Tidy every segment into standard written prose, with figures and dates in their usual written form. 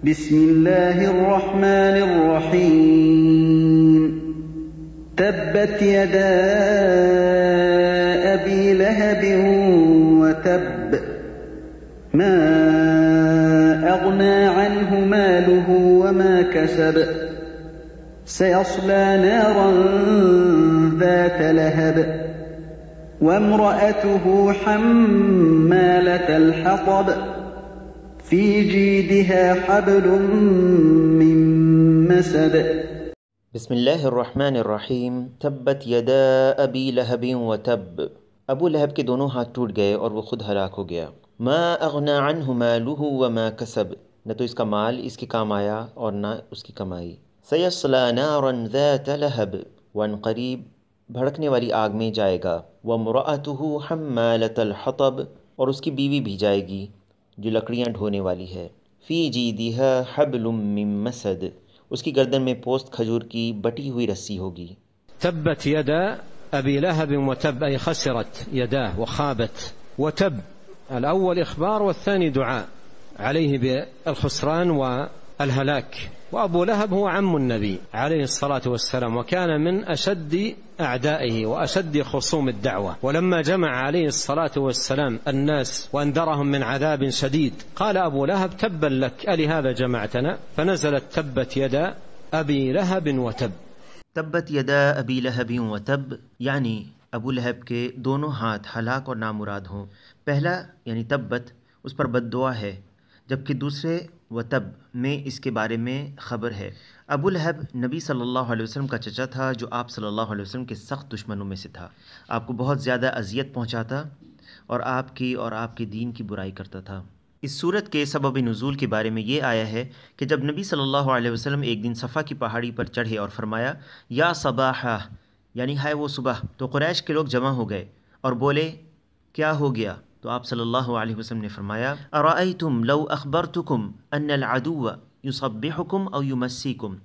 बिस्मिल्लाहिर्रहमानिर्रहीम। तब्बत यदा अबी लहबिन व तब्ब मा अग़ना अन्हु मालुहु व मा कसब सयस्ला नारन ज़ात लहब वम्रअतुहु हम्मालतल हतब फ़ी जीदिहा हब्लुम मिन मसद। बिस्मिल्लाहिर्रहमानिर्रहीम। तब्बत यदा अबी लहबिन व तब। अबू लहब के दोनों हाथ टूट गए और वो खुद हलाक हो गया। मा अग़ना अन्हु मालुहु व मा कसब। न तो इसका माल इसके काम आया और न उसकी कमाई। सयस्ला नारन ज़ात लहब। वनक़रीब भड़कने वाली आग में जाएगा। वम्रअतुहु हम्मालतल हतब। और उसकी बीवी भी जाएगी जो लकड़ियाँ ढोने वाली है। फ़ी जीदिहा हब्लुम मिन मसद। उसकी गर्दन में पोस्त खजूर की बटी हुई रस्सी होगी। तब्बत यदा अबी लहब व तब अय खसरत यदाह व खाबत व तब। الأول إخبار والثاني دعاء عليه بالخسران والهلاك. وأبو لهب هو عم النبي عليه الصلاة والسلام، وكان من أشد أعدائه وأشد خصوم الدعوة. ولما جمع عليه الصلاة والسلام الناس وأنذرهم من عذاب شديد قال أبو لهب تبا لك ألهذا جمعتنا؟ فنزلت تبت يدا أبي لهب وتب। तब्बत यदा अबी लहबिन व तब यानी अबू लहब के दोनों हाथ हलाक और नामुराद हों। पहला यानी तब्बत उस पर बद्दुआ है, जबकि दूसरे व तब में इसके बारे में ख़बर है। अबू लहब नबी सल्लल्लाहु अलैहि वसल्लम का चचा था, जो आप सल्लल्लाहु अलैहि वसल्लम के सख्त दुश्मनों में से था। आपको बहुत ज़्यादा अजियत पहुँचाता और आपके दीन की बुराई करता था। इस सूरत के सबब नुज़ूल के बारे में ये आया है कि जब नबी सल्लल्लाहु अलैहि वसल्लम एक दिन सफ़ा की पहाड़ी पर चढ़े और फरमाया या सबाहा यानी हाय वो सुबह, तो कुरैश के लोग जमा हो गए और बोले क्या हो गया? तो आप सल्लल्लाहु अलैहि वसल्लम ने फरमाया अराअयतुम लौ अख़बरतुकुम अन्नल अदुव्व युसब्बिहुकुम औ युमस्सीकुम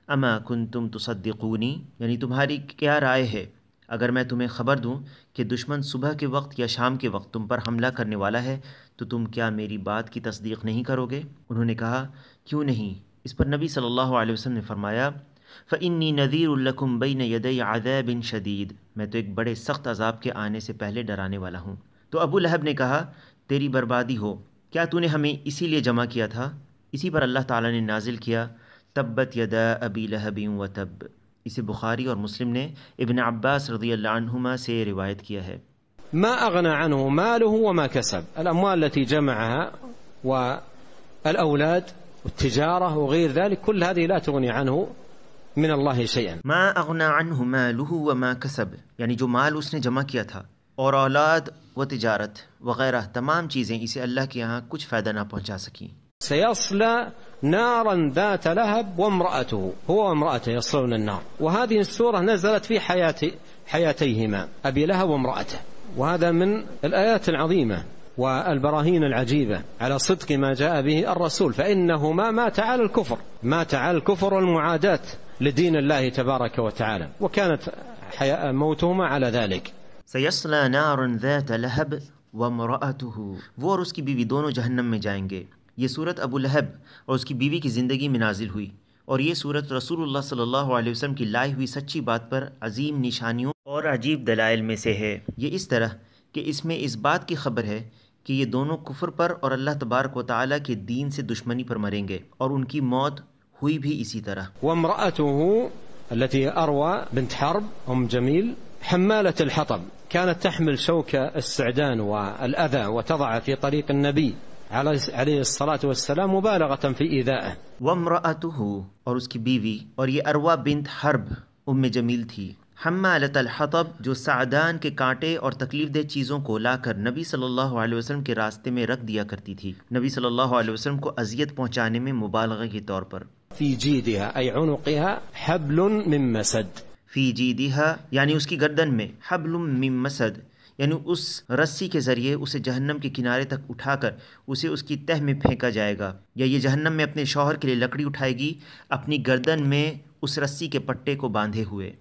अमा कुंतुम तुसद्दिक़ूनी। यानी तुम्हारी क्या राय है अगर मैं तुम्हें ख़बर दूं कि दुश्मन सुबह के वक्त या शाम के वक्त तुम पर हमला करने वाला है, तो तुम क्या मेरी बात की तस्दीक़ नहीं करोगे? उन्होंने कहा क्यों नहीं। इस पर नबी सल्लल्लाहु अलैहि वसल्लम ने फरमाया फ़इन्नी नज़ीरुल लकुम बैन यदै अज़ाबिन शदीद। मैं तो एक बड़े सख्त अज़ाब के आने से पहले डराने वाला हूँ। तो अबू लहब ने कहा तेरी बर्बादी हो, क्या तूने हमें इसीलिए जमा किया था? इसी पर अल्लाह ताला ने नाजिल किया तब्बत यदा अबी लहबिन व तब। इसे बुखारी और मुस्लिम ने इब्न अब्बास रज़ियल्लाहु अन्हुमा से रिवायत किया है। ما أغنى عنه ماله وما كسب. الأموال التي جمعها والأولاد والتجارة وغير ذلك كل هذه لا تغني عنه من الله شيئا. ما أغنى عنه मालुहु वमा कसब यानी जो माल उसने जमा किया था और औलाद व तिजारत वगैरह तमाम चीज़ें इसे अल्लाह के यहाँ कुछ फ़ायदा ना पहुँचा सकी। سيصلى نارا ذات لهب وامرأته هو وامرأته يصلون النار. وهذه السورة نزلت في حياتيهما أبي لهب وامرأته، وهذا من الآيات العظيمة والبراهين العجيبة على صدق ما جاء به الرسول، فإنهما مات على الكفر والمعاداة لدين الله تبارك وتعالى، وكانت موتهما على ذلك. सयस्ला नारन ज़ात लहब वम्रअतुहु। वो और उसकी बीवी दोनों जहन्नम में जाएंगे। ये सूरत अबू लहब और उसकी बीवी की ज़िंदगी में नाजिल हुई, और ये सूरत रसूलुल्लाह सल्लल्लाहु अलैहि वसल्लम की लाई हुई सच्ची बात पर अजीम निशानियों और अजीब दलाइल में से है। ये इस तरह कि इसमें इस बात की खबर है कि ये दोनों कुफ्र पर और अल्लाह तबारक व तआला के दीन से दुश्मनी पर मरेंगे, और उनकी मौत हुई भी इसी तरह। वम्रअतुहु التي أروى بنت حرب أم جميل حمالة الحطب، كانت تحمل شوك السعدان والأذى وتضع في طريق النبي عليه الصلاة والسلام مبالغة في إيذائه. वम्रअतुहु और उसकी बीवी, और ये अरवा बिन्त हर्ब उम्मे जमील थी। हम्मालतल हतब जो सादान के कांटे और तकलीफ दह चीज़ों को लाकर नबी सल्लल्लाहु अलैहि वसल्लम के रास्ते में रख दिया करती थी, नबी सल्लल्लाहु अलैहि वसल्लम को अजियत पहुँचाने में मुबालगा के तौर पर। في जीदिहा أي عنقها حبل من مسد। फ़ी जीदिहा यानी उसकी गर्दन में, हब्लुम मिन मसद यानी उस रस्सी के ज़रिए उसे जहन्नम के किनारे तक उठाकर उसे उसकी तह में फेंका जाएगा, या ये जहन्नम में अपने शौहर के लिए लकड़ी उठाएगी अपनी गर्दन में उस रस्सी के पट्टे को बांधे हुए।